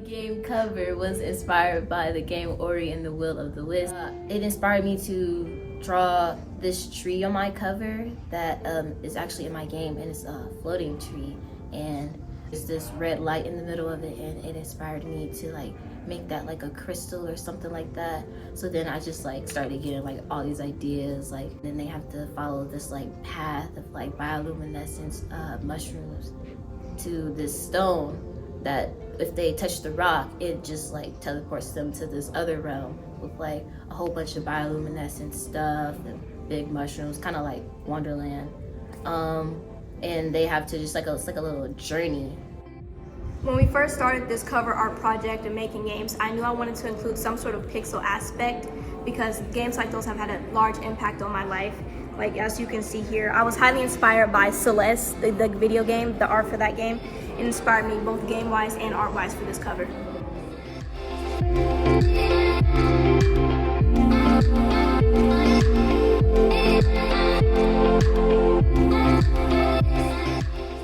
Game cover was inspired by the game Ori and the Will of the Wisp. It inspired me to draw this tree on my cover that is actually in my game, and it's a floating tree, and there's this red light in the middle of it, and it inspired me to like make that like a crystal or something like that. So then I just like started getting like all these ideas, like then they have to follow this like path of like bioluminescence mushrooms to this stone that if they touch the rock, it just like teleports them to this other realm with like a whole bunch of bioluminescent stuff and big mushrooms, kind of like Wonderland. And they have to just it's like a little journey. When we first started this cover art project and making games, I knew I wanted to include some sort of pixel aspect because games like those have had a large impact on my life. Like as you can see here, I was highly inspired by Celeste, the video game, the art for that game. It inspired me both game-wise and art-wise for this cover.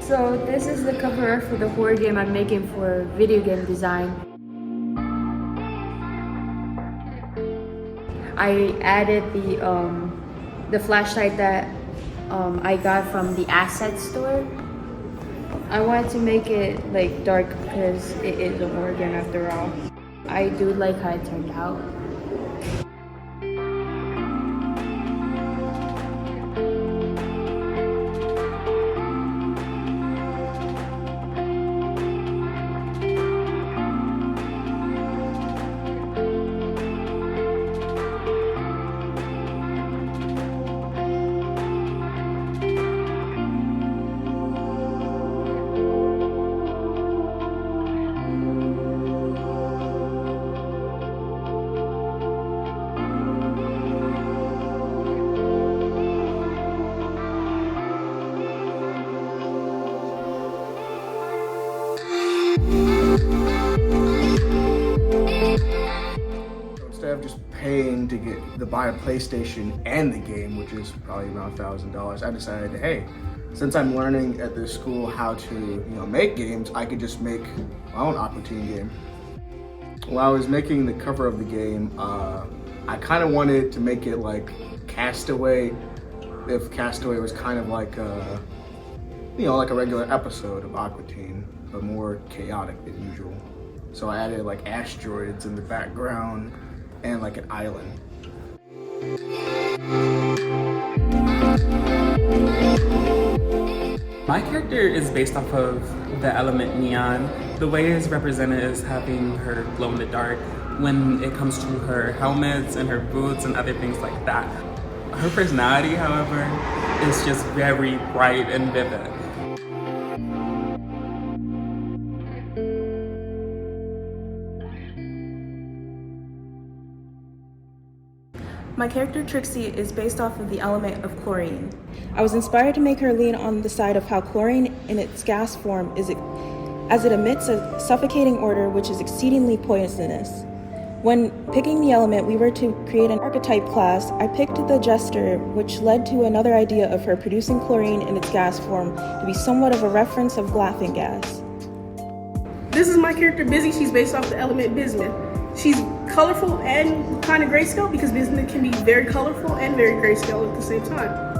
So this is the cover art for the horror game I'm making for video game design. I added the flashlight that I got from the asset store. I wanted to make it like dark because it is a horror game after all. I do like how it turned out. Instead of just paying to buy a PlayStation and the game, which is probably around $1,000, I decided, hey, since I'm learning at this school how to make games, I could just make my own Aqua Teen game. While I was making the cover of the game, I kind of wanted to make it like Castaway, if Castaway was kind of like like a regular episode of Aqua Teen, but more chaotic than usual. So I added like asteroids in the background and like an island. My character is based off of the element neon. The way it's represented is having her glow in the dark when it comes to her helmets and her boots and other things like that. Her personality, however, is just very bright and vivid. My character Trixie is based off of the element of chlorine. I was inspired to make her lean on the side of how chlorine in its gas form as it emits a suffocating odor which is exceedingly poisonous. When picking the element, we were to create an archetype class. I picked the Jester, which led to another idea of her producing chlorine in its gas form to be somewhat of a reference of laughing gas. This is my character Busy. She's based off the element Bismuth. She's colorful and kind of grayscale because Bismuth can be very colorful and very grayscale at the same time.